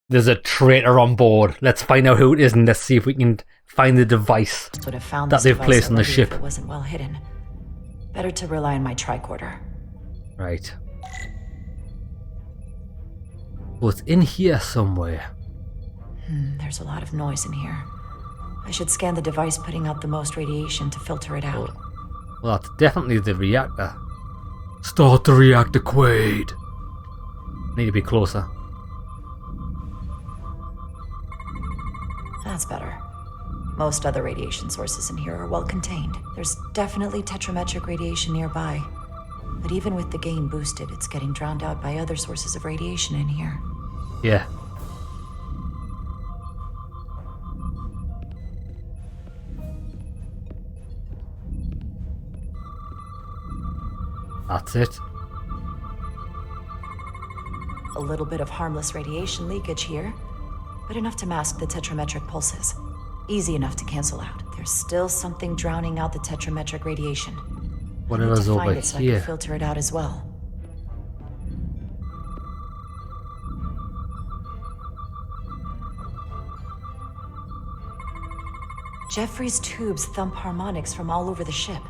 There's a traitor on board. Let's find out who it is and let's see if we can find the device Would have found that this they've device placed on the already ship. if it wasn't well hidden. Better to rely on my tricorder. Right. Well, it's in here somewhere. There's a lot of noise in here. I should scan the device putting out the most radiation to filter it out. Well, that's definitely the reactor. Start the reactor, Quaid. Need to be closer. That's better. Most other radiation sources in here are well contained. There's definitely tetrametric radiation nearby. But even with the gain boosted, it's getting drowned out by other sources of radiation in here. Yeah. That's it. A little bit of harmless radiation leakage here, but enough to mask the tetrametric pulses. Easy enough to cancel out. There's still something drowning out the tetrametric radiation. Whatever's over find it so I here. can filter it out as well. Jeffrey's tubes thump harmonics from all over the ship.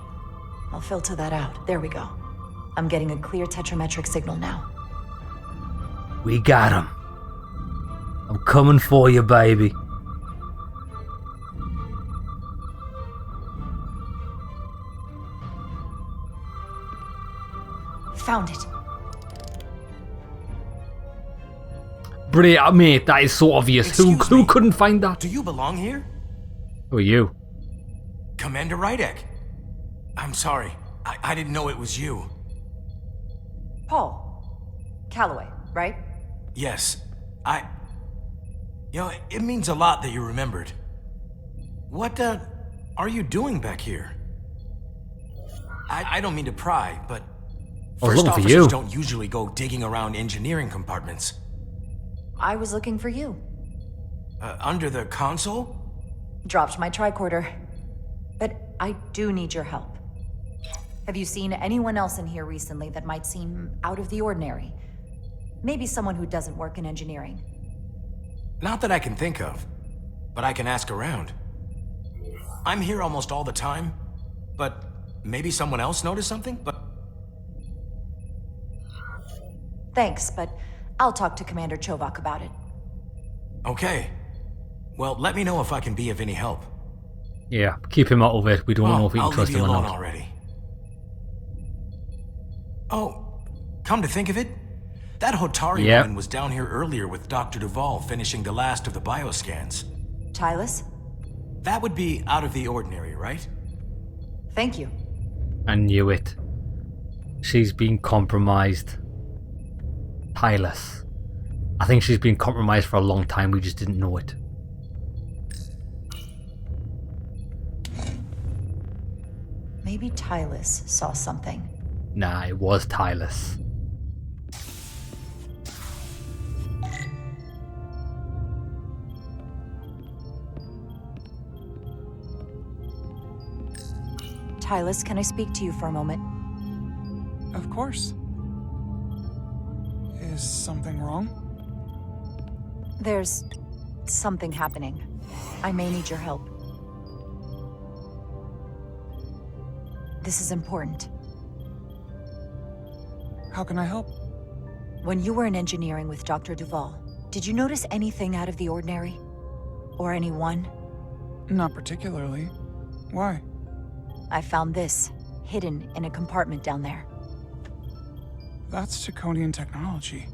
I'll filter that out. There we go. I'm getting a clear tetrametric signal now. We got him. I'm coming for you, baby. Found it. Brilliant, mate. That is so obvious. Who Excuse me. couldn't find that? Do you belong here? Who are you? Commander Rydek. I'm sorry. I didn't know it was you. Paul. Calloway, right? Yes. You know, it means a lot that you remembered. What, are you doing back here? I don't mean to pry, but I was first looking for officers you. don't usually go digging around engineering compartments. I was looking for you. Under the console? Dropped my tricorder. But I do need your help. Have you seen anyone else in here recently that might seem out of the ordinary? Maybe someone who doesn't work in engineering. Not that I can think of, but I can ask around. I'm here almost all the time, but maybe someone else noticed something? But Thanks, but I'll talk to Commander Chovak about it. okay. Well, let me know if I can be of any help. Yeah, keep him out of it. We don't know if we can I'll trust leave you him or alone not. already. Oh, come to think of it, that Hotari Yep. woman was down here earlier with Dr. Duvall finishing the last of the bioscans. Tylus? That would be out of the ordinary, right? Thank you. I knew it. She's been compromised. Tylus. I think she's been compromised for a long time. We just didn't know it. Maybe Tylus saw something. Nah, it was Tylus. Tylus, can I speak to you for a moment? Of course. Is something wrong? There's something happening. I may need your help. This is important. How can I help? When you were in engineering with Dr. Duvall, did you notice anything out of the ordinary? Or anyone? Not particularly. Why? I found this, hidden in a compartment down there. That's Taconian technology.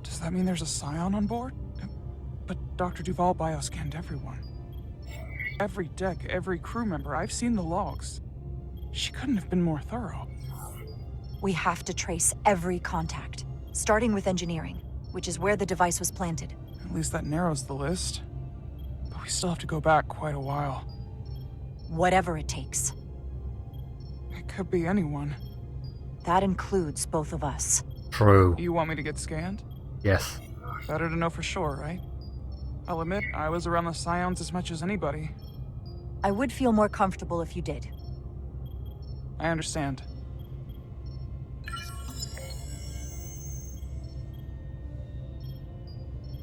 Does that mean there's a scion on board? But Dr. Duvall bioscanned everyone. Every deck, every crew member, I've seen the logs. She couldn't have been more thorough. We have to trace every contact, starting with engineering, which is where the device was planted. At least that narrows the list. But we still have to go back quite a while. Whatever it takes. It could be anyone. That includes both of us. True. You want me to get scanned? Yes. Better to know for sure, right? I'll admit, I was around the scions as much as anybody. I would feel more comfortable if you did. I understand.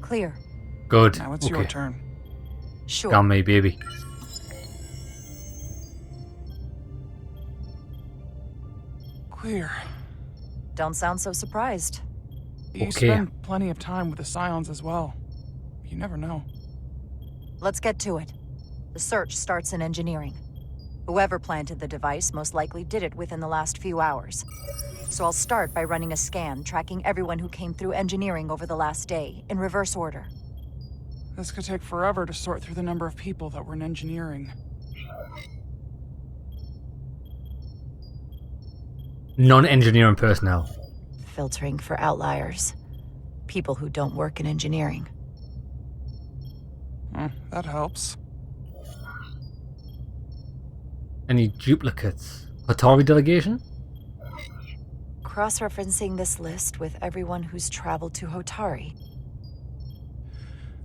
Clear. Good. Now it's okay. your turn. Sure. Scan me, baby. Clear. Don't sound so surprised. You Okay. spend plenty of time with the Scions as well. You never know. Let's get to it. The search starts in engineering. Whoever planted the device most likely did it within the last few hours. So I'll start by running a scan, tracking everyone who came through engineering over the last day, in reverse order. This could take forever to sort through the number of people that were in engineering. Non-engineering personnel. Filtering for outliers. People who don't work in engineering. That helps. Any duplicates? Atari delegation? Cross-referencing this list with everyone who's traveled to Hotari.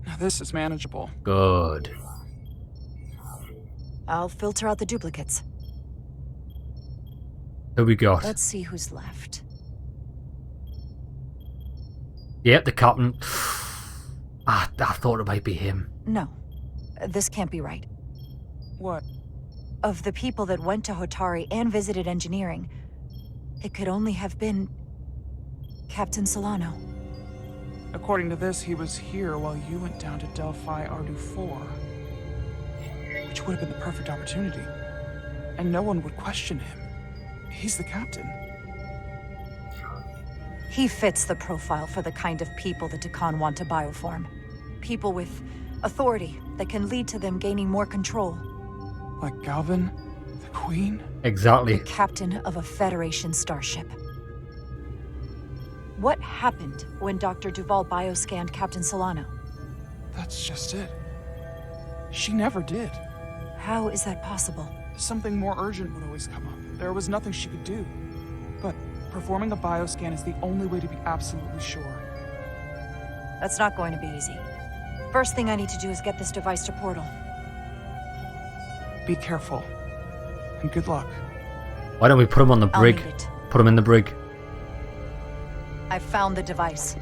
Now this is manageable. Good. I'll filter out the duplicates. Who we got? Let's see who's left. Yep, the captain. I thought it might be him. No. This can't be right. What? Of the people that went to Hotari and visited engineering, it could only have been Captain Solano. According to this, he was here while you went down to Delphi Ardu 4. Which would have been the perfect opportunity. And no one would question him. He's the captain. He fits the profile for the kind of people the Takan want to bioform. People with authority that can lead to them gaining more control. Like Galvin, the Queen. Exactly. Captain of a Federation starship. What happened when Dr. Duval bioscanned Captain Solano? That's just it. She never did. How is that possible? Something more urgent would always come up. There was nothing she could do. But performing a bioscan is the only way to be absolutely sure. That's not going to be easy. First thing I need to do is get this device to Portal. Be careful. And good luck. Why don't we put him on the I'll brig? need it. Put him in the brig. I found the device.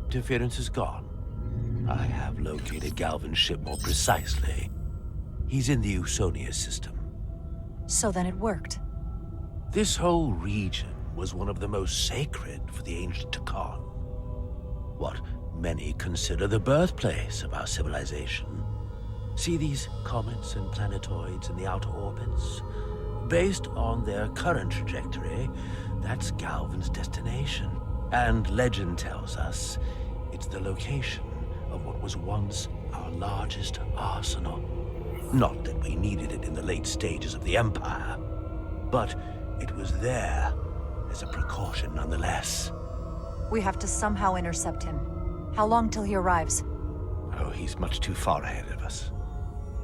Interference is gone. I have located Galvin's ship more precisely. He's in the Usonia system. So then it worked. This whole region was one of the most sacred for the ancient Takan. What many consider the birthplace of our civilization. See these comets and planetoids in the outer orbits? Based on their current trajectory, that's Galvin's destination. And legend tells us it's the location of what was once our largest arsenal. Not that we needed it in the late stages of the Empire, but it was there as a precaution nonetheless. We have to somehow intercept him. How long till he arrives? Oh, he's much too far ahead of us.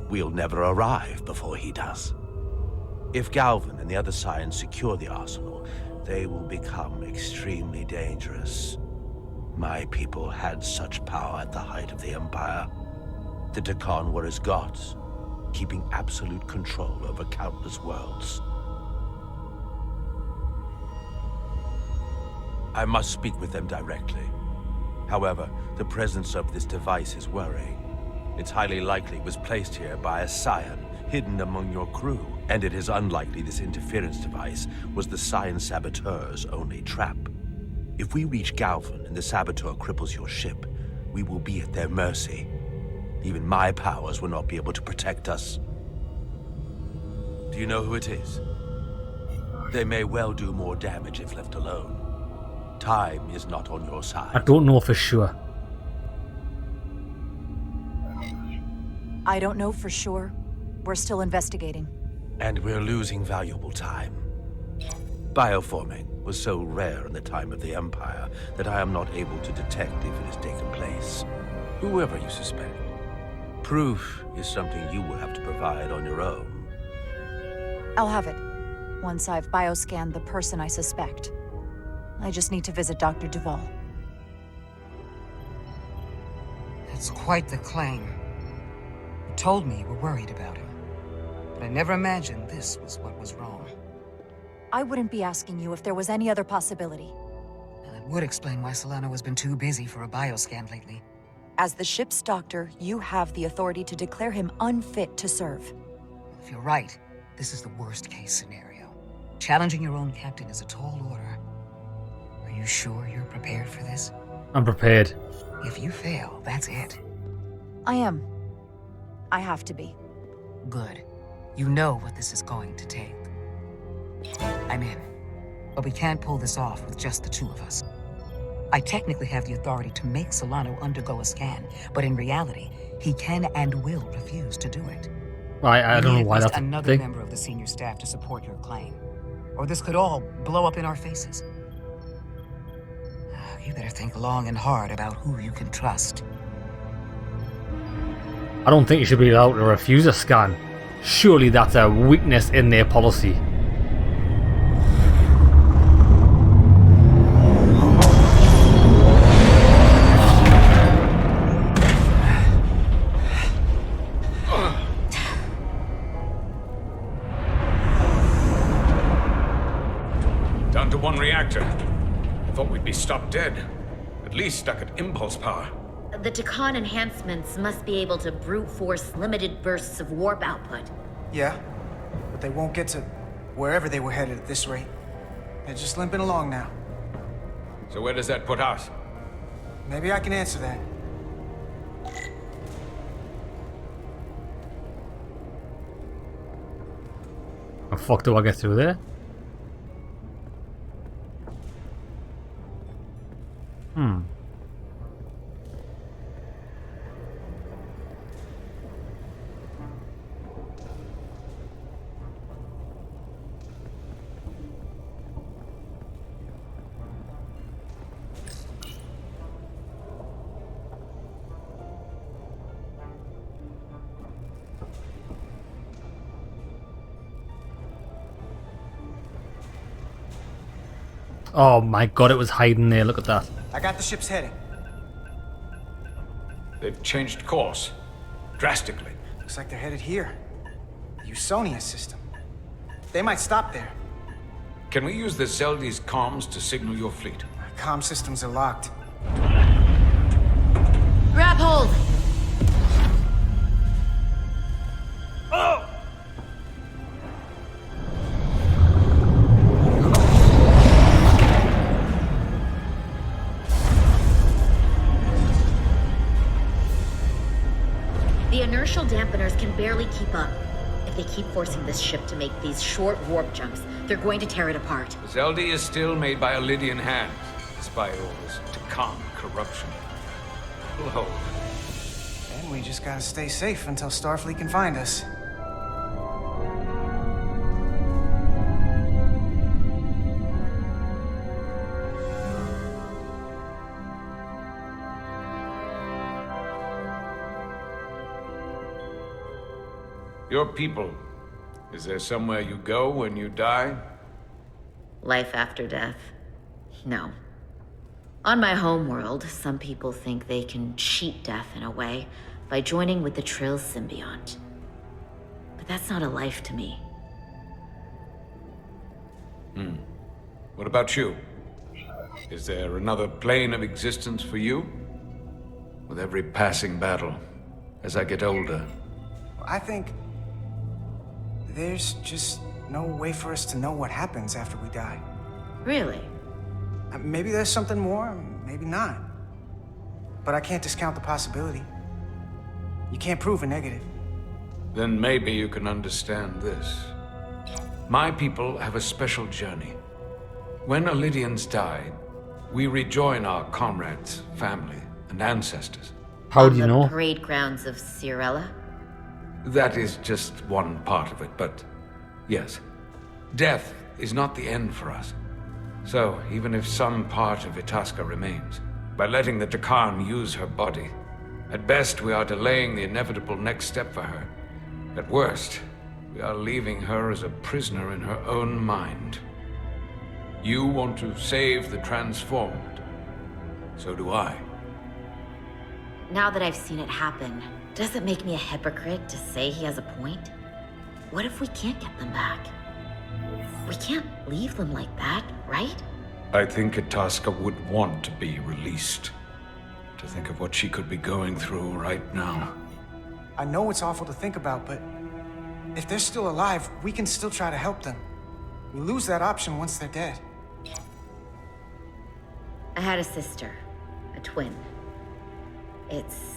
We'll never arrive before he does. If Galvin and the other Scions secure the arsenal, they will become extremely dangerous. My people had such power at the height of the Empire. The Takan were as gods, keeping absolute control over countless worlds. I must speak with them directly. However, the presence of this device is worrying. It's highly likely it was placed here by a Scion, hidden among your crew. And it is unlikely this interference device was the Scion saboteur's only trap. If we reach Galvin and the saboteur cripples your ship, we will be at their mercy. Even my powers will not be able to protect us. Do you know who it is? They may well do more damage if left alone. Time is not on your I side. don't know for sure. I don't know for sure. We're still investigating. And we're losing valuable time. Bioforming was so rare in the time of the Empire that I am not able to detect if it has taken place. Whoever you suspect, proof is something you will have to provide on your own. I'll have it. Once I've bioscanned the person I suspect. I just need to visit Dr. Duval. That's quite the claim. told me you were worried about him. But I never imagined this was what was wrong. I wouldn't be asking you if there was any other possibility. And it would explain why Solano has been too busy for a bioscan lately. As the ship's doctor, you have the authority to declare him unfit to serve. If you're right, this is the worst-case scenario. Challenging your own captain is a tall order. Are you sure you're prepared for this? I'm prepared. If you fail, that's it. I am. I have to be. Good. You know what this is going to take. I'm in. But we can't pull this off with just the two of us. I technically have the authority to make Solano undergo a scan, but in reality, he can and will refuse to do it. I don't know why that's another a thing. member of the senior staff to support your claim. Or this could all blow up in our faces. You better think long and hard about who you can trust. I don't think you should be allowed to refuse a scan. Surely that's a weakness in their policy. Down to one reactor. I thought we'd be stopped dead. At least stuck at impulse power. The Takan enhancements must be able to brute force limited bursts of warp output. Yeah, but they won't get to wherever they were headed at this rate. They're just limping along now. So where does that put us? Maybe I can answer that. How the fuck do I get through there? Oh my god, it was hiding there, look at that. I got the ship's heading. They've changed course. Drastically. Looks like they're headed here. The Usonia system. They might stop there. Can we use the Zeldy's comms to signal your fleet? Our comm systems are locked. Grab hold! The inertial dampeners can barely keep up. If they keep forcing this ship to make these short warp jumps, they're going to tear it apart. Zeldy is still made by Lydian hands, despite all this Takan corruption. We'll hold. And we just gotta stay safe until Starfleet can find us. Your people. Is there somewhere you go when you die? Life after death? No. On my homeworld, some people think they can cheat death in a way by joining with the Trill symbiont. But that's not a life to me. What about you? Is there another plane of existence for you? With every passing battle, as I get older, I think there's just no way for us to know what happens after we die. Really? Maybe there's something more, maybe not. But I can't discount the possibility. You can't prove a negative. then maybe you can understand this. My people have a special journey. When Lydians die, we rejoin our comrades, family, and ancestors. How do you On know? the parade grounds of Cirella? That is just one part of it, but yes. Death is not the end for us. So, even if some part of Itasca remains, by letting the Takan use her body, at best we are delaying the inevitable next step for her. At worst, we are leaving her as a prisoner in her own mind. You want to save the transformed. So do I. Now that I've seen it happen, Does it make me a hypocrite to say he has a point? What if we can't get them back? We can't leave them like that, right? I think Itasca would want to be released. To think of what she could be going through right now. I know it's awful to think about, but if they're still alive, we can still try to help them. We lose that option once they're dead. I had a sister, a twin. It's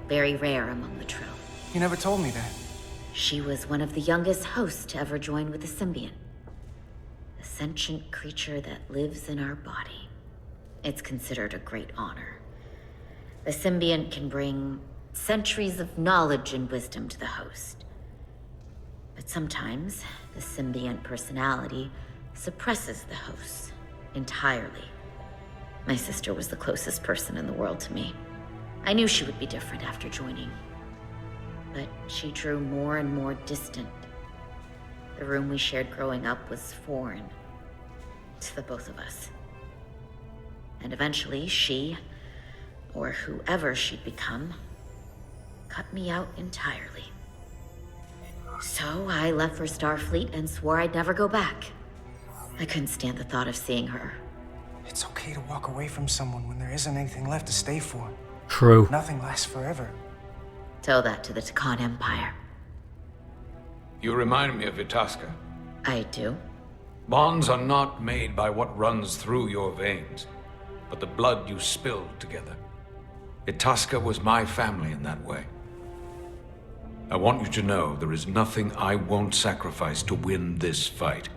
very rare among the Trill. You never told me that. She was one of the youngest hosts to ever join with a symbiont. A sentient creature that lives in our body. It's considered a great honor. The symbiont can bring centuries of knowledge and wisdom to the host. But sometimes, the symbiont personality suppresses the host entirely. My sister was the closest person in the world to me. I knew she would be different after joining. But she drew more and more distant. The room we shared growing up was foreign to the both of us. And eventually she, or whoever she'd become, cut me out entirely. So I left for Starfleet and swore I'd never go back. I couldn't stand the thought of seeing her. It's okay to walk away from someone when there isn't anything left to stay for. True. Nothing lasts forever. Tell that to the Takan Empire. You remind me of Itasca. I do? Bonds are not made by what runs through your veins, but the blood you spilled together. Itasca was my family in that way. I want you to know there is nothing I won't sacrifice to win this fight.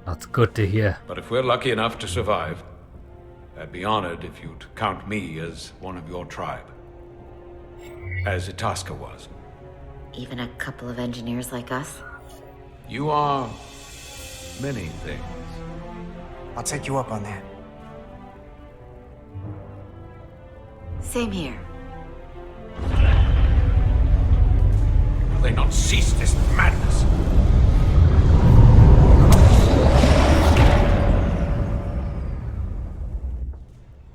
That's good to hear. But if we're lucky enough to survive, I'd be honored if you'd count me as one of your tribe. As Itasca was. Even a couple of engineers like us? You are many things. I'll take you up on that. Same here. Will they not cease this madness?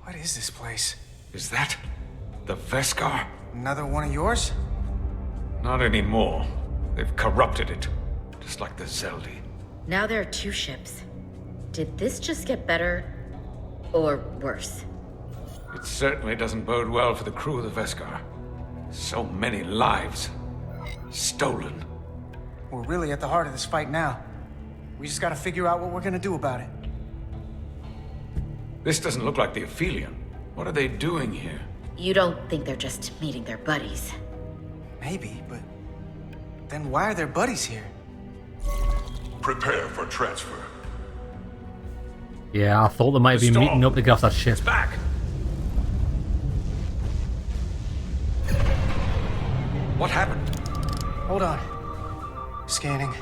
What is this place? Is that the Veskar? Another one of yours? Not anymore. They've corrupted it, just like the Zeldi. Now there are 2 ships. Did this just get better, or worse? It certainly doesn't bode well for the crew of the Veskar. So many lives stolen. We're really at the heart of this fight now. We just gotta figure out what we're gonna do about it. This doesn't look like the Aphelion. What are they doing here? You don't think they're just meeting their buddies? Maybe, but then why are their buddies here? Prepare for transfer. Yeah, I thought they might have been meeting up to get off that ship. It's back! What happened? Hold on. Scanning.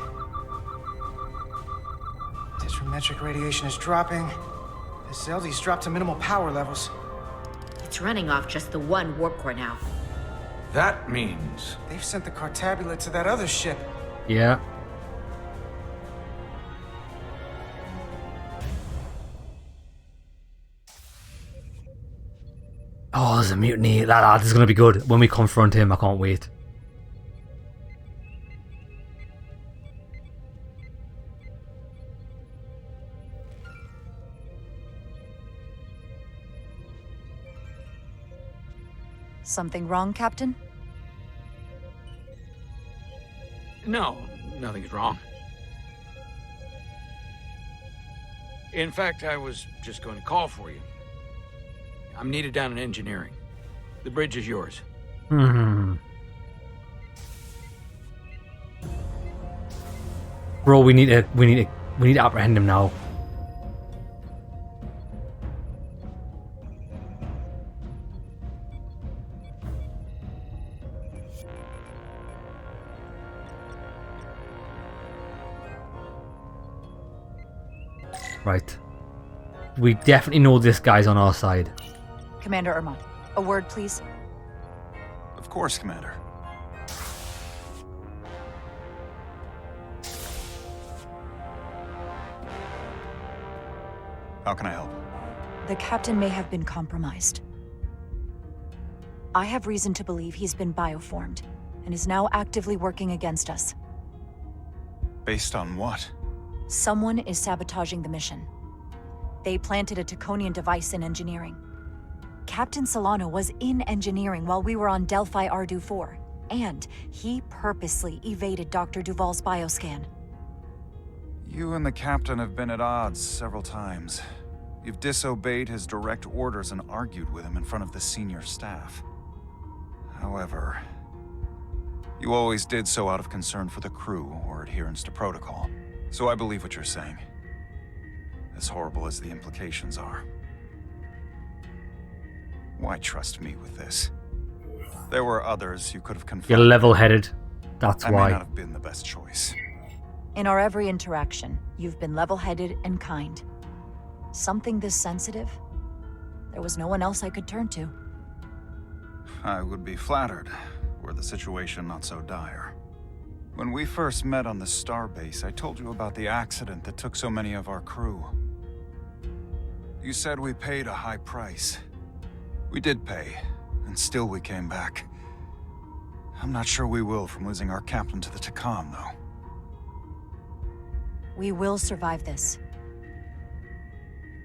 Tetrametric radiation is dropping. The Zeldi's dropped to minimal power levels. It's running off just the one warp core now. That means... They've sent the Cartabula to that other ship. Yeah. Oh, there's a mutiny. That is going to be good. When we confront him, I can't wait. Something wrong, Captain? No, nothing's wrong. In fact, I was just going to call for you. I'm needed down in engineering. The bridge is yours. Bro, we need to apprehend him now. Right. We definitely know this guy's on our side. Commander Irmont, a word, please. Of course, Commander. How can I help? The captain may have been compromised. I have reason to believe he's been bioformed, and is now actively working against us. Based on what? Someone is sabotaging the mission. They planted a Taconian device in engineering. Captain Solano was in engineering while we were on Delphi Ardu 4, and he purposely evaded Dr. Duval's bioscan. You and the captain have been at odds several times. You've disobeyed his direct orders and argued with him in front of the senior staff. However, you always did so out of concern for the crew or adherence to protocol. So I believe what you're saying. As horrible as the implications are. Why trust me with this? There were others you could have confronted. You're level-headed. That's I why. may not have been the best choice. In our every interaction, you've been level-headed and kind. Something this sensitive? There was no one else I could turn to. I would be flattered, were the situation not so dire. When we first met on the starbase, I told you about the accident that took so many of our crew. You said we paid a high price. We did pay, and still we came back. I'm not sure we will from losing our captain to the Takan, though. We will survive this.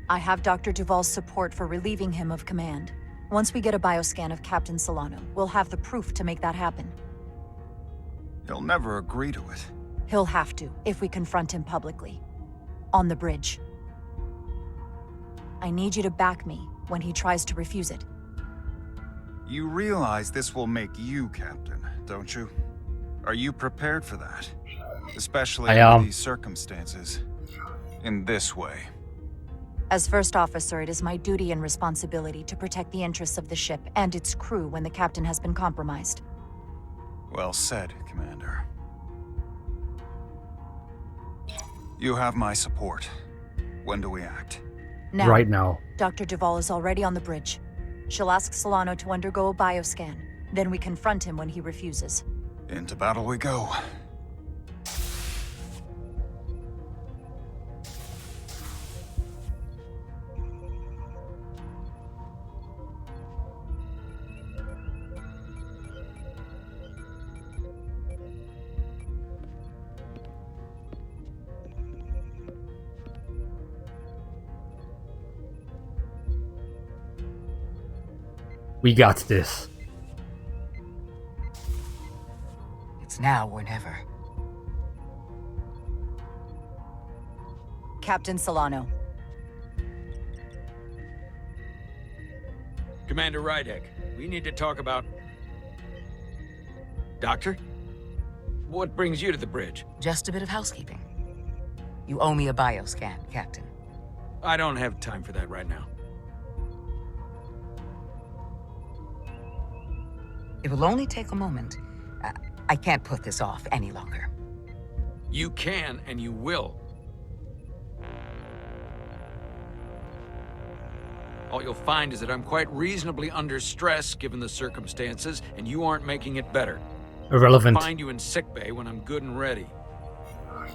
I have Dr. Duval's support for relieving him of command. Once we get a bioscan of Captain Solano, we'll have the proof to make that happen. He'll never agree to it. He'll have to, if we confront him publicly. On the bridge. I need you to back me when he tries to refuse it. You realize this will make you captain, don't you? Are you prepared for that? Especially under these circumstances. In this way. As first officer, it is my duty and responsibility to protect the interests of the ship and its crew when the captain has been compromised. Well said, Commander. You have my support. When do we act? Now. Right now. Dr. Duval is already on the bridge. She'll ask Solano to undergo a bioscan. Then we confront him when he refuses. Into battle we go. We got this. It's now or never. Captain Solano. Commander Rydek, we need to talk about... Doctor? What brings you to the bridge? Just a bit of housekeeping. You owe me a bioscan, Captain. I don't have time for that right now. It will only take a moment. I can't put this off any longer. You can, and you will. All you'll find is that I'm quite reasonably under stress given the circumstances, and you aren't making it better. Irrelevant. I'll find you in sickbay when I'm good and ready.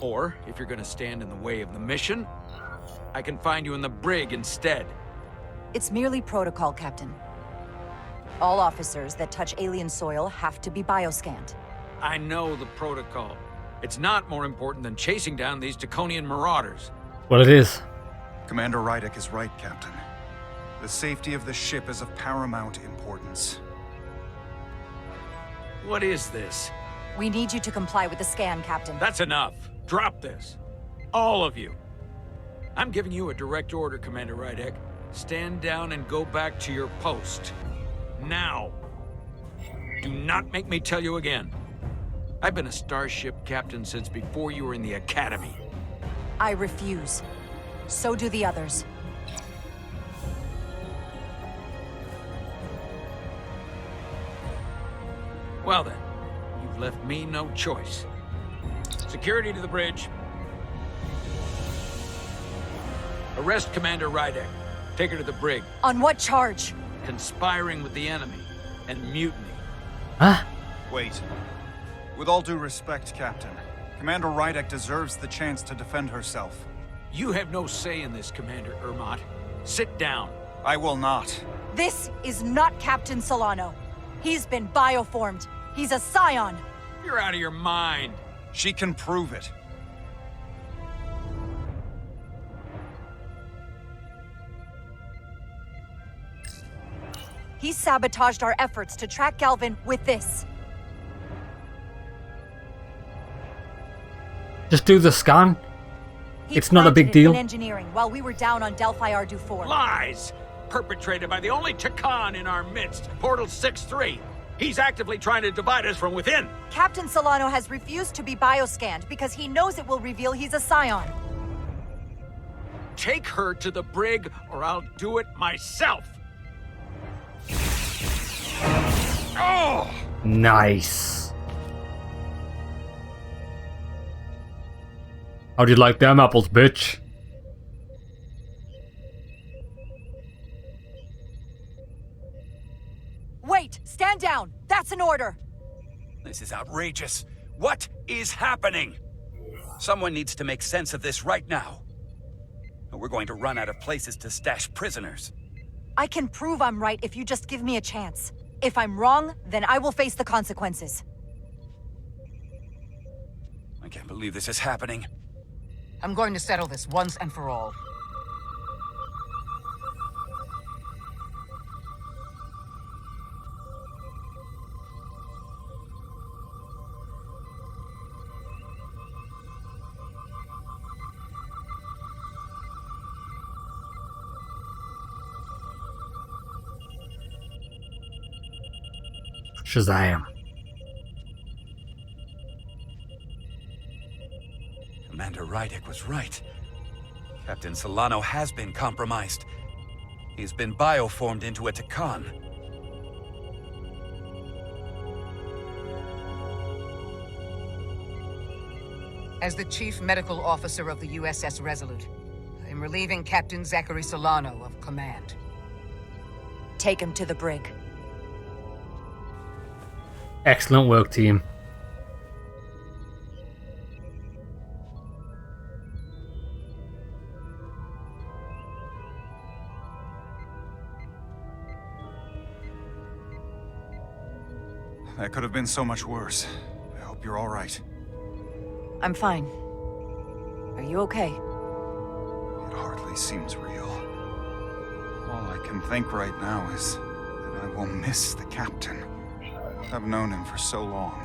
Or, if you're gonna stand in the way of the mission, I can find you in the brig instead. It's merely protocol, Captain. All officers that touch alien soil have to be bioscanned. I know the protocol. It's not more important than chasing down these Taconian marauders. Well, it is. Commander Rydek is right, Captain. The safety of the ship is of paramount importance. What is this? We need you to comply with the scan, Captain. That's enough. Drop this. All of you. I'm giving you a direct order, Commander Rydek. Stand down and go back to your post. Now. Do not make me tell you again. I've been a starship captain since before you were in the academy. I refuse. So do the others. Well then, you've left me no choice. Security to the bridge. Arrest Commander Rydek. Take her to the brig. On what charge? Conspiring with the enemy and mutiny. Huh? Wait. With all due respect, Captain, Commander Rydek deserves the chance to defend herself. You have no say in this, Commander Ermot. Sit down. I will not. This is not Captain Solano. He's been bioformed. He's a scion. You're out of your mind. She can prove it. He sabotaged our efforts to track Galvin with this. Just do the scan. He It's not a big planted it deal. in engineering while we were down on Delphi Ardu 4. Lies! Perpetrated by the only Takan in our midst, Portal 6-3. He's actively trying to divide us from within. Captain Solano has refused to be bioscanned because he knows it will reveal he's a scion. Take her to the brig, or I'll do it myself. Oh! Nice. How'd you like them apples, bitch? Wait! Stand down! That's an order! This is outrageous. What is happening? Someone needs to make sense of this right now. Or we're going to run out of places to stash prisoners. I can prove I'm right if you just give me a chance. If I'm wrong, then I will face the consequences. I can't believe this is happening. I'm going to settle this once and for all. Shazam. Commander Rydick was right. Captain Solano has been compromised. He's been bioformed into a Takan. As the Chief Medical Officer of the USS Resolute, I am relieving Captain Zachary Solano of command. Take him to the brig. Excellent work, team. That could have been so much worse. I hope you're all right. I'm fine. Are you okay? It hardly seems real. All I can think right now is that I will miss the captain. I've known him for so long.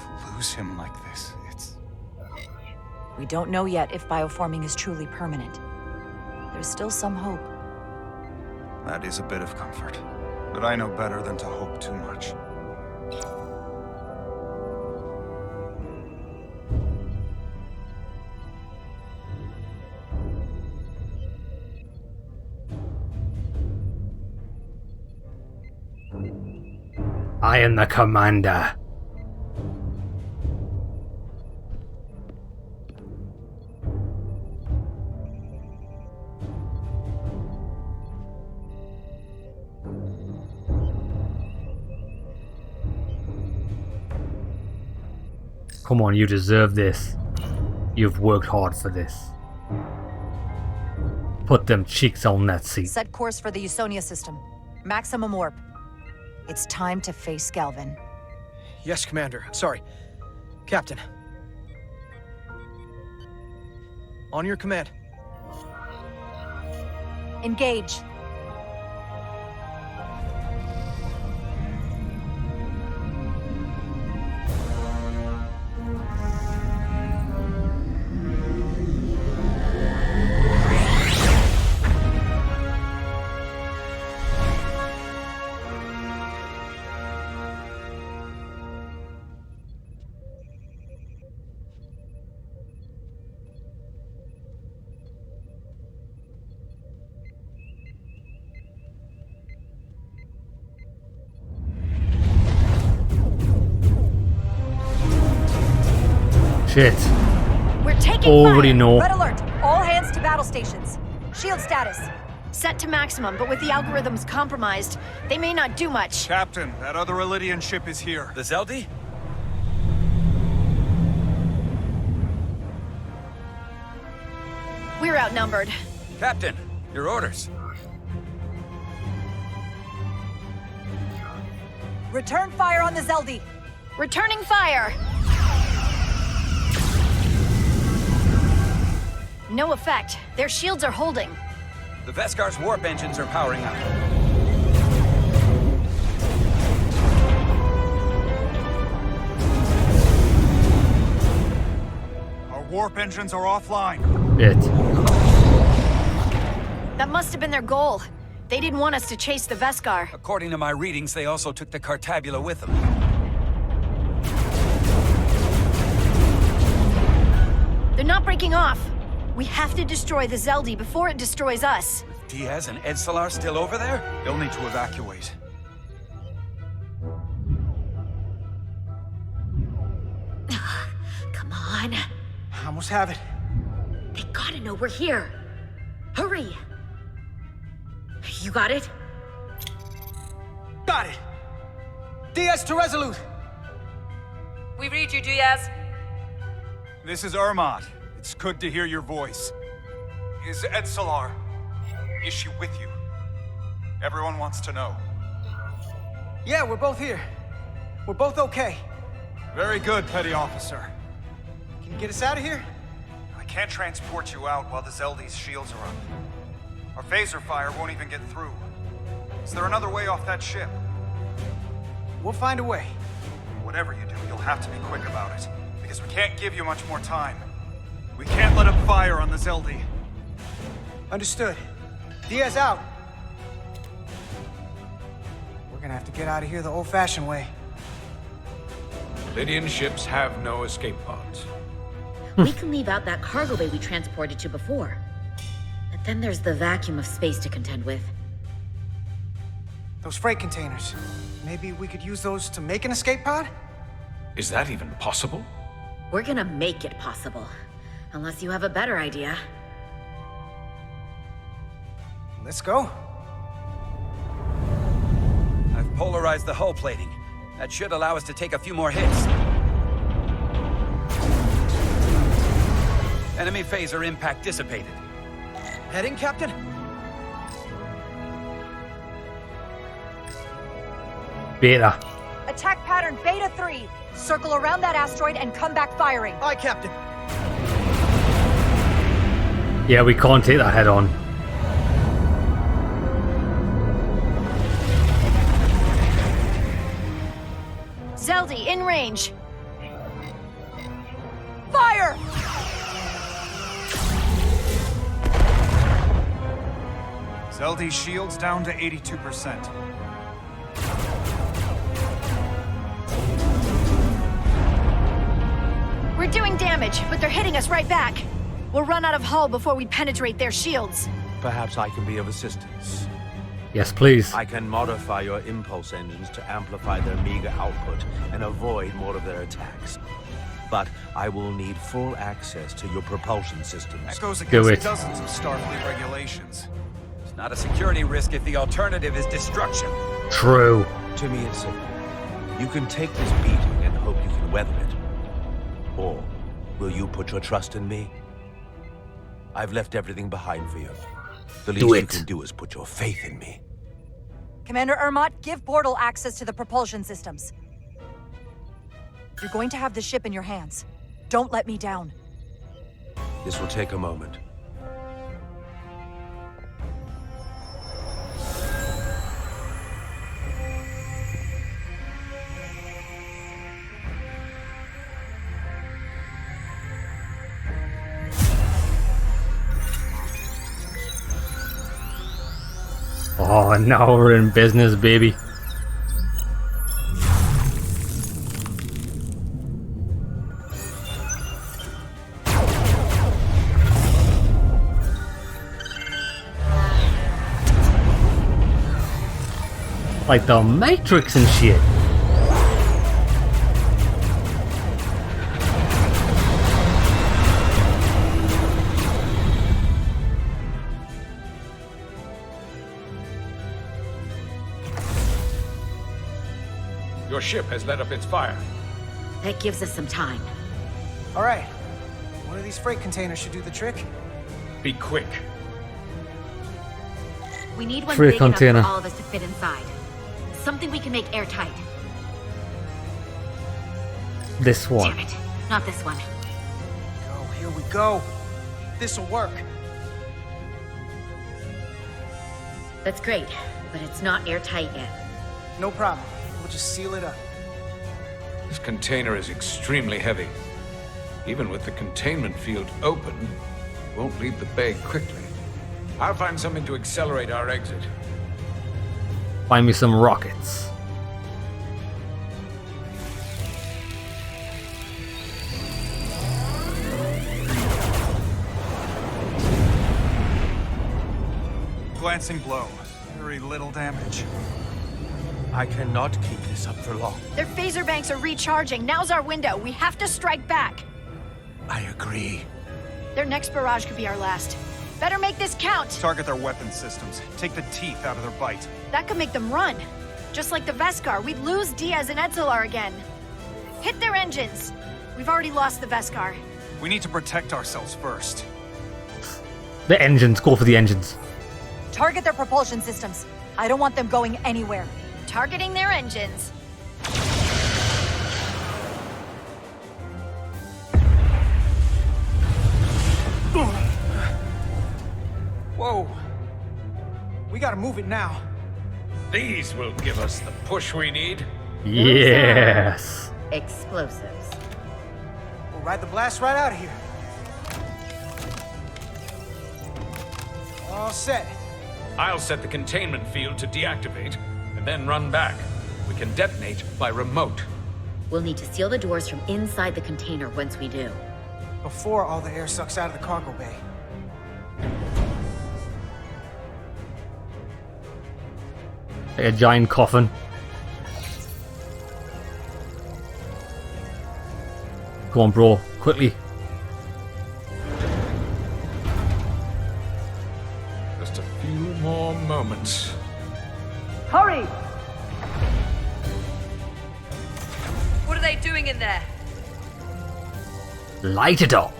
To lose him like this, it's... We don't know yet if bioforming is truly permanent. There's still some hope. That is a bit of comfort. But I know better than to hope too much. I am the commander. Come on, you deserve this. You've worked hard for this. Put them cheeks on that seat. Set course for the Usonia system. Maximum warp. It's time to face Galvin. Yes, Commander. Sorry. Captain. On your command. Engage. Shit. We're taking Already fire. know. Red alert. All hands to battle stations. Shield status. Set to maximum, but with the algorithms compromised, they may not do much. Captain, that other Elydian ship is here. The Zeldi? We're outnumbered. Captain, your orders. Return fire on the Zeldi. Returning fire! No effect. Their shields are holding. The Veskar's warp engines are powering up. Our warp engines are offline. That must have been their goal. They didn't want us to chase the Veskar. According to my readings, they also took the Cartabula with them. They're not breaking off. We have to destroy the Zeldi before it destroys us. With Diaz and Edsalar still over there? They'll need to evacuate. Come on. I almost have it. They gotta know we're here. Hurry! You got it? Got it! Diaz to Resolute! We read you, Diaz. This is Ermot. It's good to hear your voice. Is Edsalar? Is she with you? Everyone wants to know. Yeah, we're both here. We're both okay. Very good, Petty Officer. Can you get us out of here? I can't transport you out while the Zeldi's shields are up. Our phaser fire won't even get through. Is there another way off that ship? We'll find a way. Whatever you do, you'll have to be quick about it. Because we can't give you much more time. We can't let them fire on the Zeldi. Understood. Diaz out. We're gonna have to get out of here the old-fashioned way. Lydian ships have no escape pods. We can leave out that cargo bay we transported to before. But then there's the vacuum of space to contend with. Those freight containers. Maybe we could use those to make an escape pod? Is that even possible? We're gonna make it possible. Unless you have a better idea. Let's go. I've polarized the hull plating. That should allow us to take a few more hits. Enemy phaser impact dissipated. Heading, Captain? Beta. Attack pattern Beta 3. Circle around that asteroid and come back firing. Aye, Captain. Yeah, we can't take that head on. Zeldi, in range. Fire! Zeldi's shields down to 82%. We're doing damage, but they're hitting us right back. We'll run out of hull before we penetrate their shields. Perhaps I can be of assistance. Yes, please. I can modify your impulse engines to amplify their meager output and avoid more of their attacks. But I will need full access to your propulsion systems. That goes Do against it. dozens of Starfleet regulations. It's not a security risk if the alternative is destruction. True. To me, it's simple. You can take this beating and hope you can weather it. Or will you put your trust in me? I've left everything behind for you. The least you can do is put your faith in me. Commander Ermot, give Bortle access to the propulsion systems. You're going to have the ship in your hands. Don't let me down. This will take a moment. Oh, now we're in business, baby. Like the Matrix and shit. Your ship has let up its fire. That gives us some time. All right. One of these freight containers should do the trick. Be quick. We need one Free big container. enough for all of us to fit inside. Something we can make airtight. this one. Damn it. Not this one. Go, here we go. This'll work. That's great, but it's not airtight yet. No problem. We'll just seal it up. This container is extremely heavy. Even with the containment field open, it won't leave the bay quickly. I'll find something to accelerate our exit. Find me some rockets. Glancing blow. Very little damage. I cannot keep this up for long. Their phaser banks are recharging. Now's our window. We have to strike back. I agree. Their next barrage could be our last. Better make this count. Target their weapon systems. Take the teeth out of their bite. That could make them run. Just like the Veskar, we'd lose Diaz and Etzelar again. Hit their engines. We've already lost the Veskar. We need to protect ourselves first. The engines. Go for the engines. Target their propulsion systems. I don't want them going anywhere. Targeting their engines. Whoa. We gotta move it now. These will give us the push we need. Yes. Explosives. We'll ride the blast right out of here. All set. I'll set the containment field to deactivate, and then run back. We can detonate by remote. We'll need to seal the doors from inside the container once we do. Before all the air sucks out of the cargo bay. Like a giant coffin. Come on, bro. Quickly. Just a few more moments. Hurry! What are they doing in there? Light it up.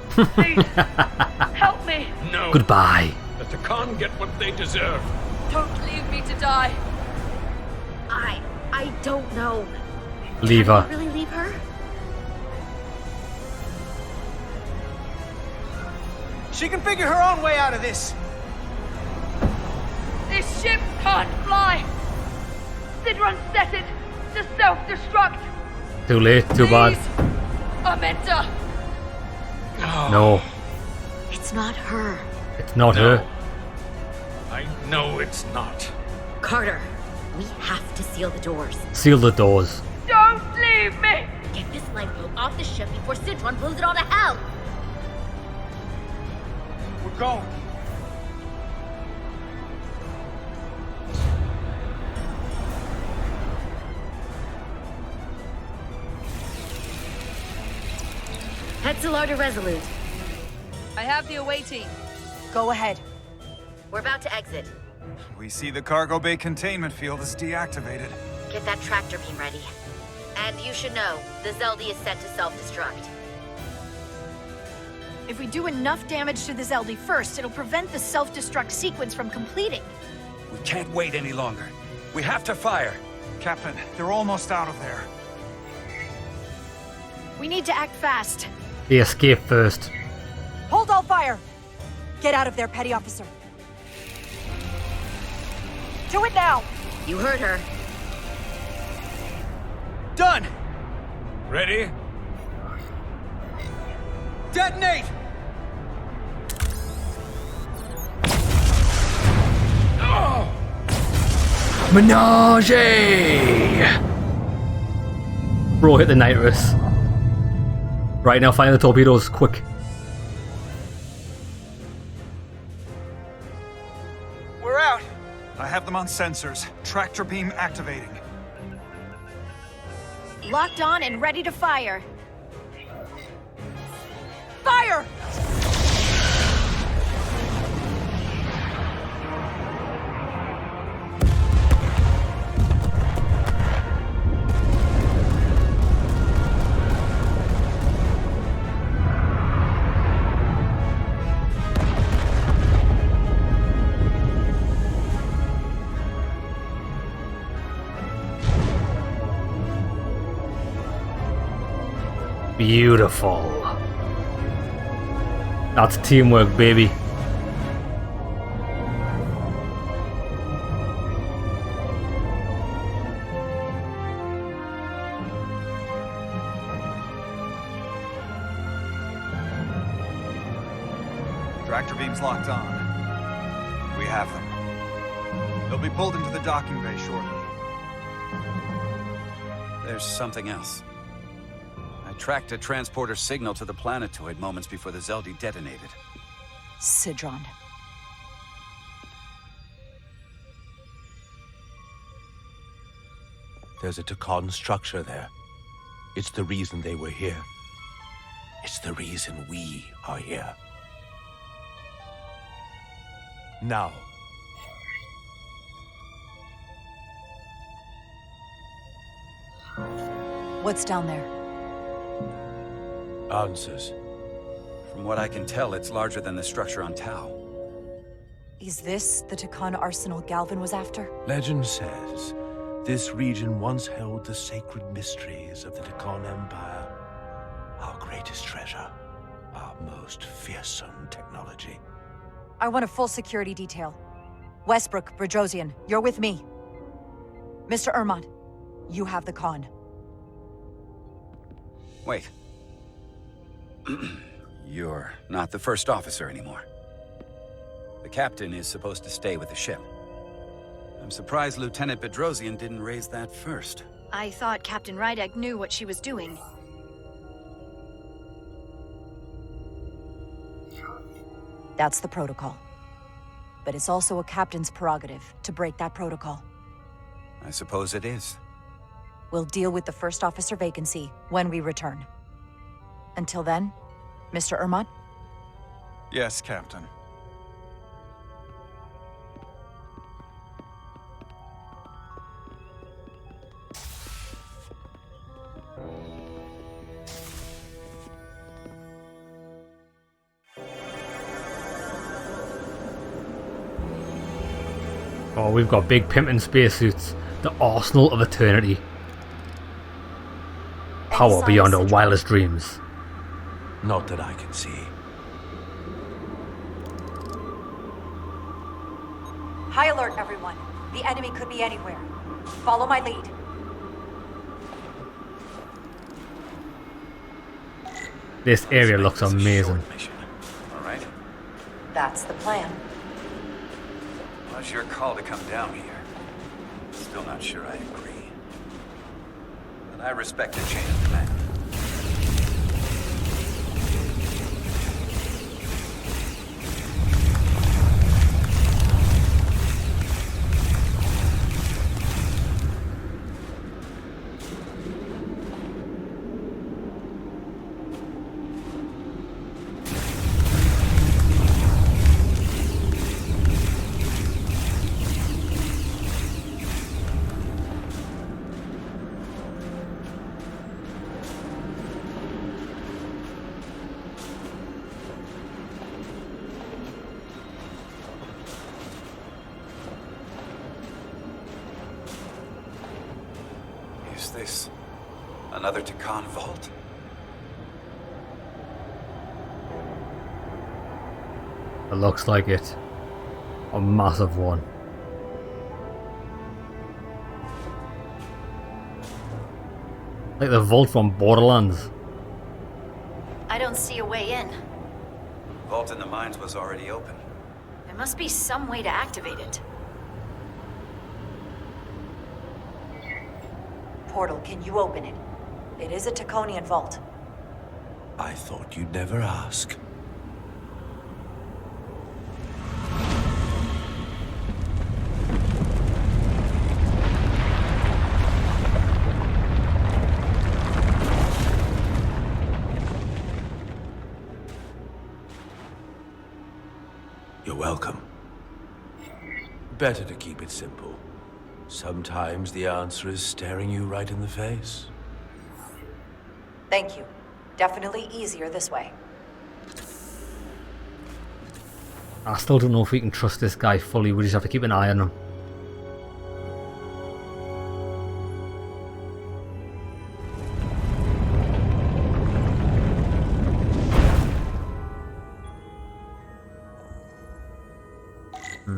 Please, help me. No. Goodbye. Let the Khan get what they deserve. Don't leave me to die. I don't know. Leave Can her. we really leave her? She can figure her own way out of this. This ship can't fly. Sidrun set it to self-destruct. Too late. Too bad. Amenta. No. It's not her. It's not No. her. I know it's not. Carter, we have to seal the doors. Seal the doors. Don't leave me. Get this lifeboat off the ship before Sidrun blows it all to hell. We're going. Etzelar to Resolute. I have the away team. Go ahead. We're about to exit. We see the cargo bay containment field is deactivated. Get that tractor beam ready. And you should know, the Zeldy is set to self-destruct. If we do enough damage to the Zeldy first, it'll prevent the self-destruct sequence from completing. We can't wait any longer. We have to fire. Captain, they're almost out of there. We need to act fast. They escape first. Hold all fire! Get out of there, Petty Officer. Do it now! You heard her. Done! Ready? Detonate! Menage! Bro, hit the nitrous. Right now, fire the torpedoes, quick. We're out! I have them on sensors. Tractor beam activating. Locked on and ready to fire. Fire! Beautiful. That's teamwork, baby. Tractor beams locked on. We have them. They'll be pulled into the docking bay shortly. There's something else. I tracked a transporter signal to the planetoid moments before the Zeldi detonated. Sidron. There's a Takan structure there. It's the reason they were here. It's the reason we are here. Now. What's down there? Answers. From what I can tell, it's larger than the structure on Tau. Is this the Takan arsenal Galvin was after? Legend says this region once held the sacred mysteries of the Takan Empire. Our greatest treasure. Our most fearsome technology. I want a full security detail. Westbrook, Bredrosian, you're with me. Mr. Ermont, you have the con. Wait. You're not the first officer anymore. The captain is supposed to stay with the ship. I'm surprised Lieutenant Bedrosian didn't raise that first. I thought Captain Rydek knew what she was doing. That's the protocol. But it's also a captain's prerogative to break that protocol. I suppose it is. We'll deal with the first officer vacancy when we return. Until then, Mr. Ermont? Yes, Captain. Oh, we've got big pimpin' spacesuits. The arsenal of eternity. Power beyond our wildest dreams. Not that I can see. High alert, everyone. The enemy could be anywhere. Follow my lead. This area looks amazing. All right. That's the plan. Was your call to come down here? Still not sure I agree. But I respect the chain of command. Is this another Takan vault? It looks like it. A massive one. Like the vault from Borderlands. I don't see a way in. Vault in the mines was already open. There must be some way to activate it. Portal, can you open it? It is a Taconian vault. I thought you'd never ask. You're welcome. Better to keep it simple. Sometimes the answer is staring you right in the face. Thank you. Definitely easier this way. I still don't know if we can trust this guy fully. We just have to keep an eye on him.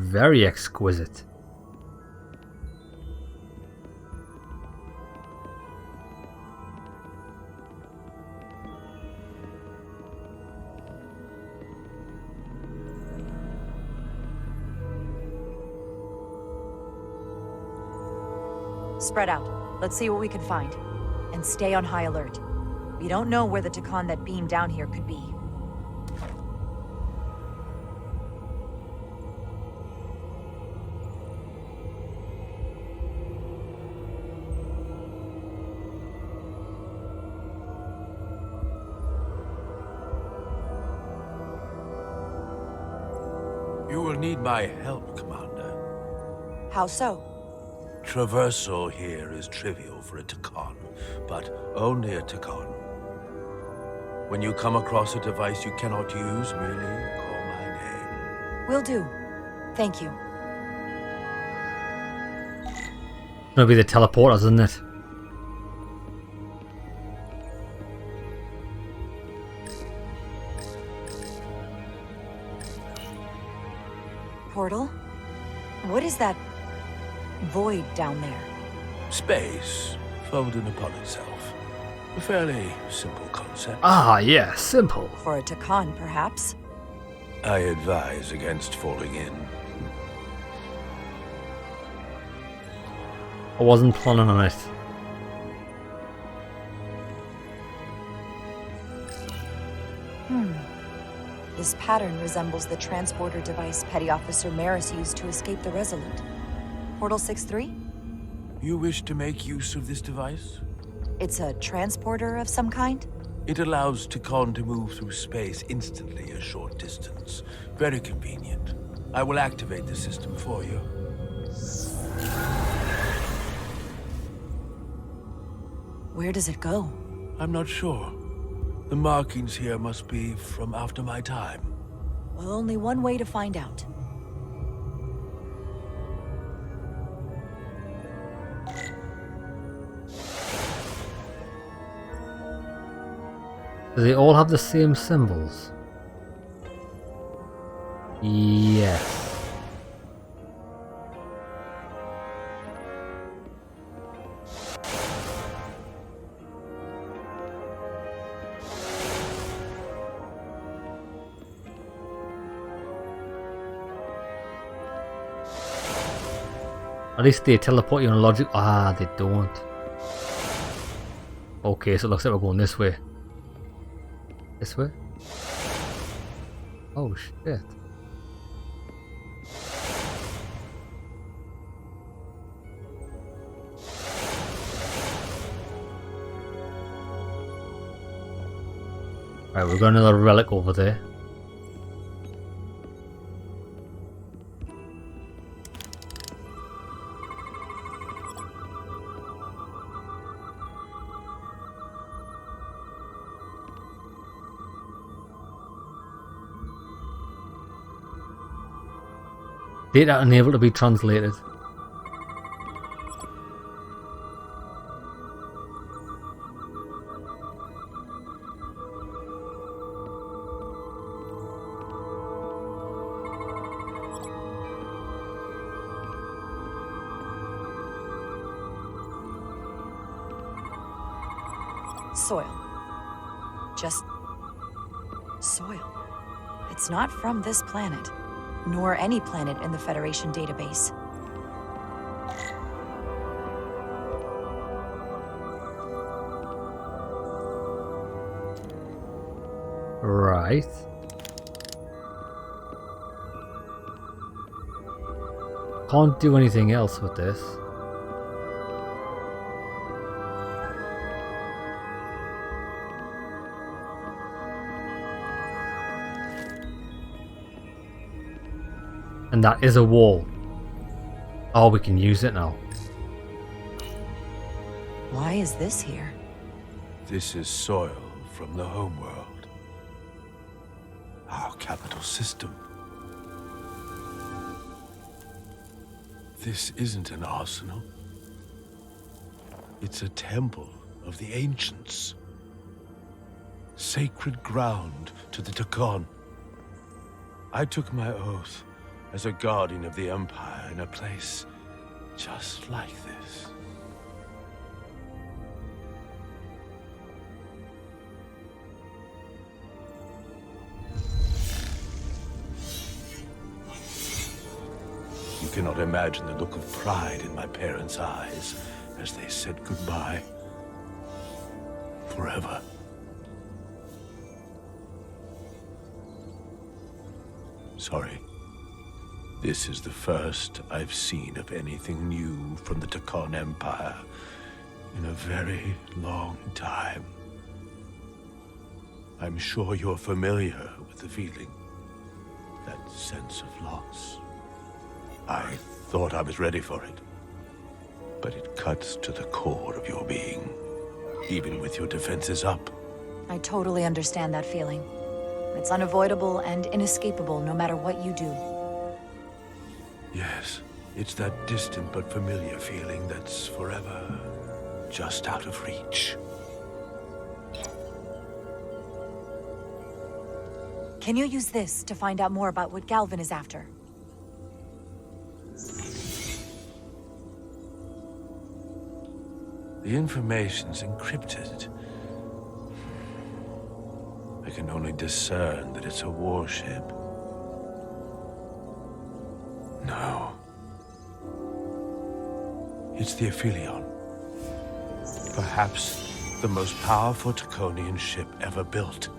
very exquisite. Spread out. Let's see what we can find. And stay on high alert. We don't know where the Takan that beamed down here could be. You will need my help, Commander. How so? Traversal here is trivial for a Takan, but only a Takan. When you come across a device you cannot use, merely call my name. Will do. Thank you. It's gonna be the teleporters, isn't it? Portal? What is that void down there? Space, folding upon itself. A fairly simple concept. Ah, yeah, simple. For a Takan, perhaps? I advise against falling in. I wasn't planning on it. This pattern resembles the transporter device Petty Officer Maris used to escape the Resolute. Portal 6-3? You wish to make use of this device? It's a transporter of some kind? It allows Takan to move through space instantly a short distance. Very convenient. I will activate the system for you. Where does it go? I'm not sure. The markings here must be from after my time. Well, only one way to find out. Do they all have the same symbols? Yes. At least they teleport you on logic. Ah, they don't. Okay, so it looks like we're going this way. This way? Oh shit. Right, we've got another relic over there. Data unable to be translated. Soil. Just soil. It's not from this planet, nor any planet in the Federation database. Right. Can't do anything else with this. And that is a wall. Oh, we can use it now. Why is this here? This is soil from the homeworld. Our capital system. This isn't an arsenal. It's a temple of the ancients. Sacred ground to the Takan. I took my oath as a guardian of the Empire in a place just like this. You cannot imagine the look of pride in my parents' eyes as they said goodbye. Forever. Sorry. This is the first I've seen of anything new from the Takon Empire in a very long time. I'm sure you're familiar with the feeling, that sense of loss. I thought I was ready for it, but it cuts to the core of your being, even with your defenses up. I totally understand that feeling. It's unavoidable and inescapable no matter what you do. Yes, it's that distant but familiar feeling that's forever just out of reach. Can you use this to find out more about what Galvin is after? The information's encrypted. I can only discern that it's a warship. No. It's the Aphelion. Perhaps the most powerful Takonian ship ever built.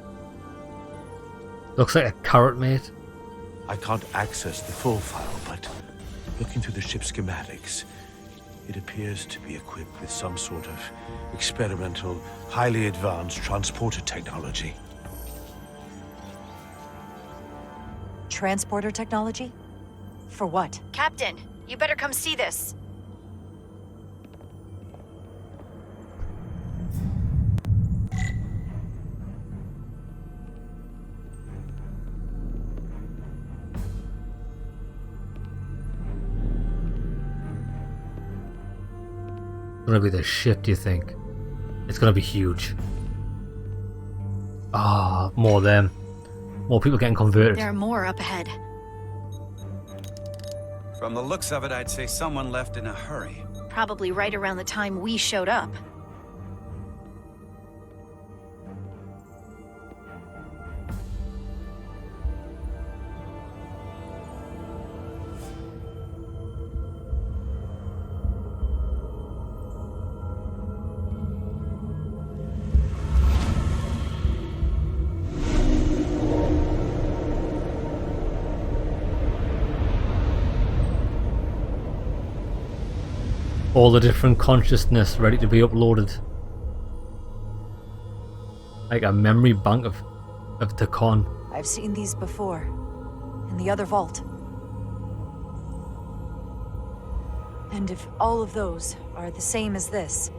Looks like a carrot, mate. I can't access the full file, but looking through the ship's schematics, it appears to be equipped with some sort of experimental, highly advanced transporter technology. Transporter technology? For what? Captain, you better come see this. Gonna be the shit, do you think? It's gonna be huge. Ah, more of them. More people getting converted. There are more up ahead. From the looks of it, I'd say someone left in a hurry. Probably right around the time we showed up. All the different consciousness ready to be uploaded. Like a memory bank of Takon. I've seen these before. In the other vault. And if all of those are the same as this,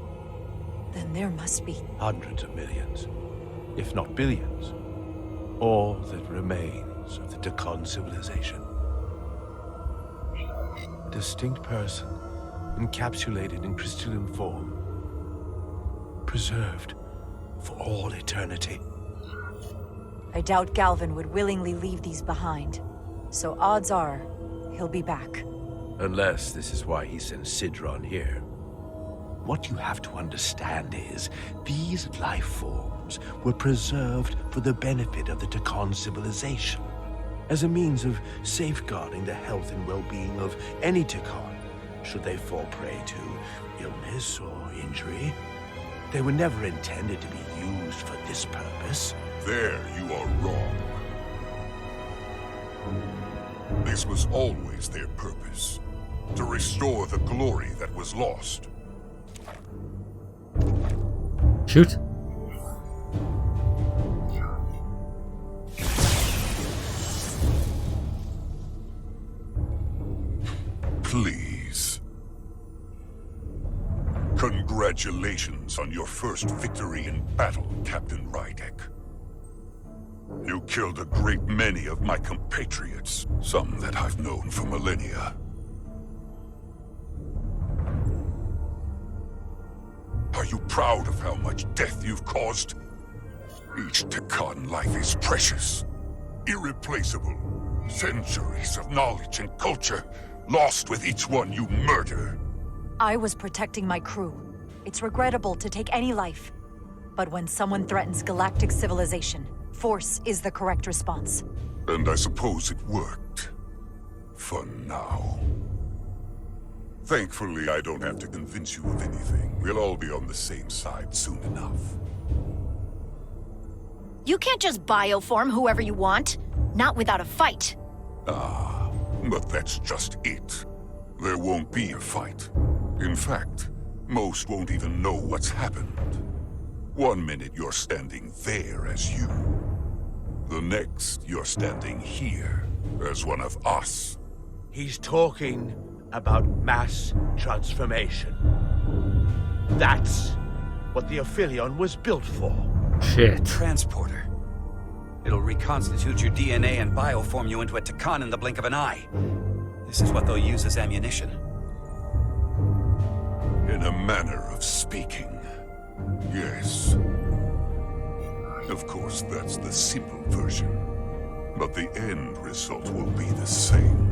then there must be Hundreds of millions, if not billions. All that remains of the Takon civilization. A distinct person, encapsulated in crystalline form, preserved for all eternity. I doubt Galvin would willingly leave these behind. So odds are, he'll be back. Unless this is why he sent Sidron here. What you have to understand is, these life forms were preserved for the benefit of the Takon civilization, as a means of safeguarding the health and well-being of any Takon, should they fall prey to illness or injury. They were never intended to be used for this purpose. There you are wrong. This was always their purpose, to restore the glory that was lost. Shoot. Please. Congratulations on your first victory in battle, Captain Rydek. You killed a great many of my compatriots, some that I've known for millennia. Are you proud of how much death you've caused? Each Takon life is precious, irreplaceable. Centuries of knowledge and culture lost with each one you murder. I was protecting my crew. It's regrettable to take any life. But when someone threatens galactic civilization, force is the correct response. And I suppose it worked. For now. Thankfully, I don't have to convince you of anything. We'll all be on the same side soon enough. You can't just bioform whoever you want. Not without a fight. Ah, but that's just it. There won't be a fight. In fact, most won't even know what's happened. 1 minute you're standing there as you. The next, you're standing here as one of us. He's talking about mass transformation. That's what the Aphelion was built for. Shit. Transporter. It'll reconstitute your DNA and bioform you into a Takan in the blink of an eye. This is what they'll use as ammunition. In a manner of speaking, yes. Of course, that's the simple version. But the end result will be the same.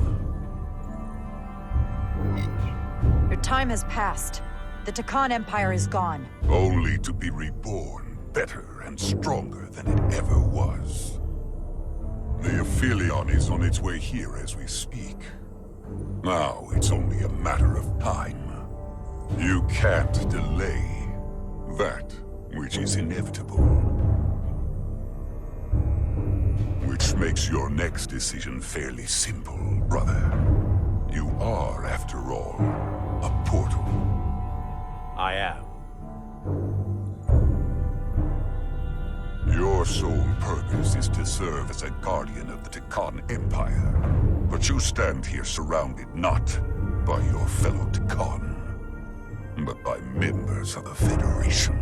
Your time has passed. The Takan Empire is gone. Only to be reborn better and stronger than it ever was. The Aphelion is on its way here as we speak. Now it's only a matter of time. You can't delay that which is inevitable. Which makes your next decision fairly simple, brother. You are, after all, a portal. I am. Your sole purpose is to serve as a guardian of the Takan Empire. But you stand here surrounded not by your fellow Takan, but by members of the Federation.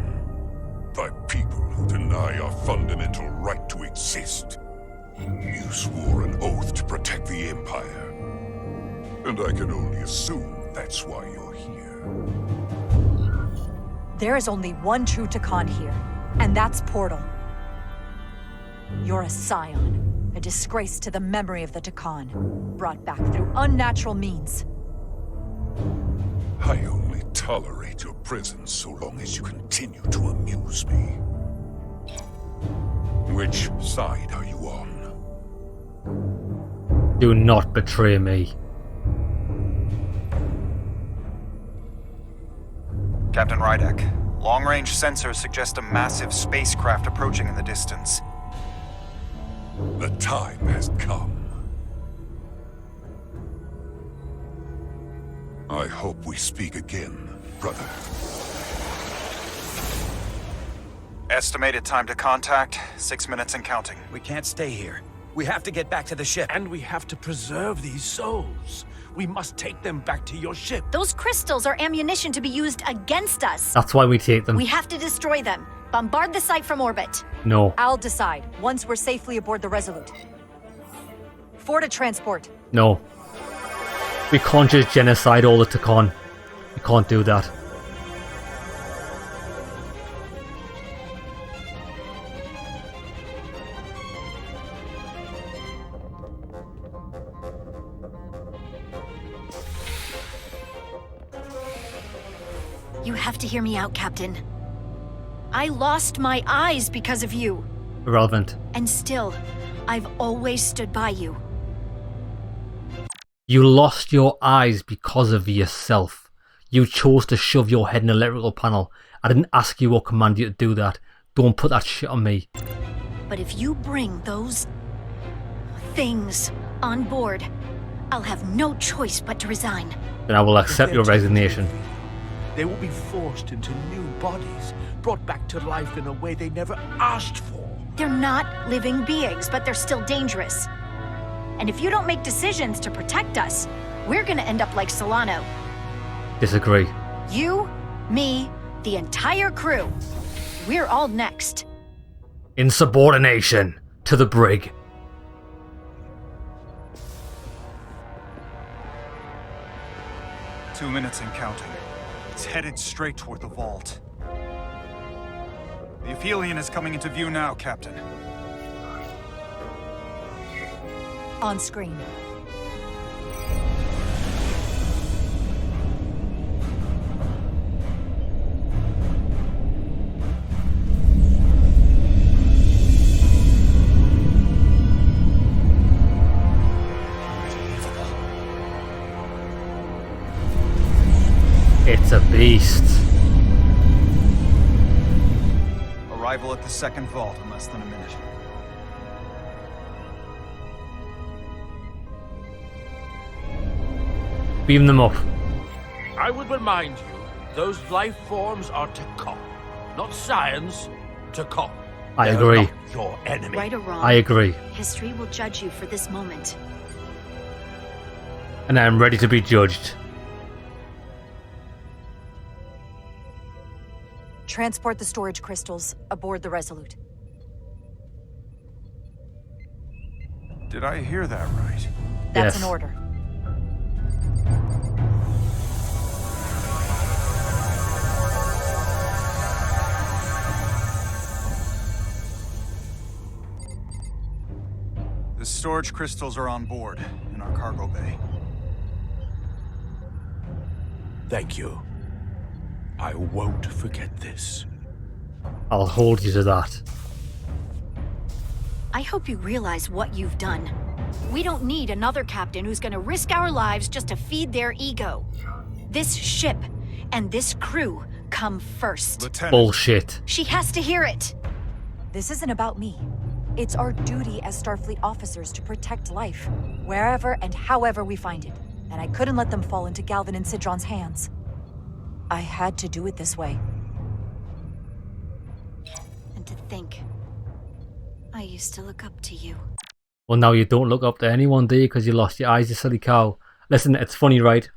By people who deny our fundamental right to exist. You swore an oath to protect the Empire. And I can only assume that's why you're here. There is only one true Takan here, and that's Portal. You're a scion, a disgrace to the memory of the Takan, brought back through unnatural means. I only tolerate your presence so long as you continue to amuse me. Which side are you on? Do not betray me. Captain Rydek, long-range sensors suggest a massive spacecraft approaching in the distance. The time has come. I hope we speak again, brother. Estimated time to contact, 6 minutes and counting. We can't stay here. We have to get back to the ship. And we have to preserve these souls. We must take them back to your ship. Those crystals are ammunition to be used against us. That's why we take them. We have to destroy them. Bombard the site from orbit. No. I'll decide, once we're safely aboard the Resolute. For to transport. No. We can't just genocide all the Takan. We can't do that. You have to hear me out, Captain. I lost my eyes because of you. Irrelevant. And still, I've always stood by you. You lost your eyes because of yourself. You chose to shove your head in an electrical panel. I didn't ask you or command you to do that. Don't put that shit on me. But if you bring those things on board, I'll have no choice but to resign. Then I will accept your resignation. They will be forced into new bodies, brought back to life in a way they never asked for. They're not living beings, but they're still dangerous. And if you don't make decisions to protect us, we're gonna end up like Solano. Disagree. You, me, the entire crew. We're all next. Insubordination to the brig. "2 minutes and counting. It's headed straight toward the vault. The Aphelion is coming into view now, Captain. On screen. It's a beast. Arrival at the second vault in less than a minute. Beam them up. I would remind you, those life forms are to come. Not science, to come. I They're agree. not your enemy. Right or wrong, I agree. history will judge you for this moment. And I'm ready to be judged. Transport the storage crystals aboard the Resolute. Did I hear that right? That's Yes. an order. The storage crystals are on board in our cargo bay. Thank you. I won't forget this. I'll hold you to that. I hope you realize what you've done. We don't need another captain who's gonna risk our lives just to feed their ego. This ship and this crew come first. Lieutenant. Bullshit. She has to hear it. This isn't about me. It's our duty as Starfleet officers to protect life, wherever and however we find it. And I couldn't let them fall into Galvin and Sidron's hands. I had to do it this way. And to think, I used to look up to you. Well, now you don't look up to anyone, do you? Because you lost your eyes, you silly cow. Listen, it's funny, right?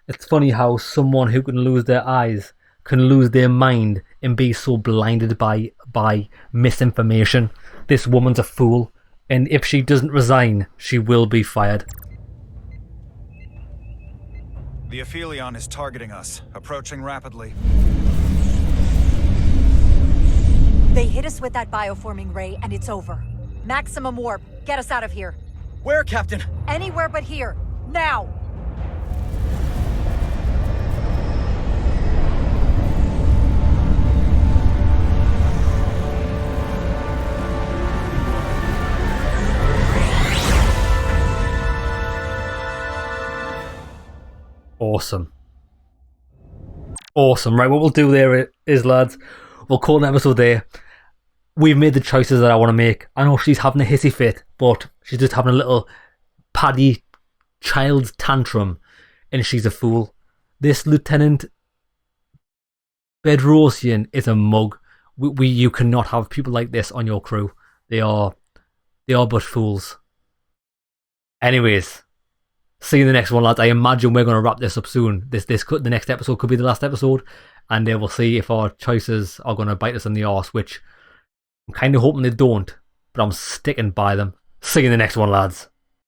It's funny how someone who can lose their eyes can lose their mind and be so blinded by misinformation. This woman's a fool, and if she doesn't resign, she will be fired. The Aphelion is targeting us, approaching rapidly. They hit us with that bioforming ray, and it's over. Maximum warp. Get us out of here. Where, Captain? Anywhere but here. Now! Awesome. Awesome. Right, what we'll do there is, lads, we'll call an episode there. We've made the choices that I want to make. I know she's having a hissy fit, but she's just having a little paddy child's tantrum, and she's a fool. This Lieutenant Bedrosian is a mug. You cannot have people like this on your crew. They are but fools. Anyways, see you in the next one, lads. I imagine we're going to wrap this up soon. The next episode could be the last episode, and we'll see if our choices are going to bite us in the arse, which I'm kind of hoping they don't, but I'm sticking by them. See you in the next one, lads.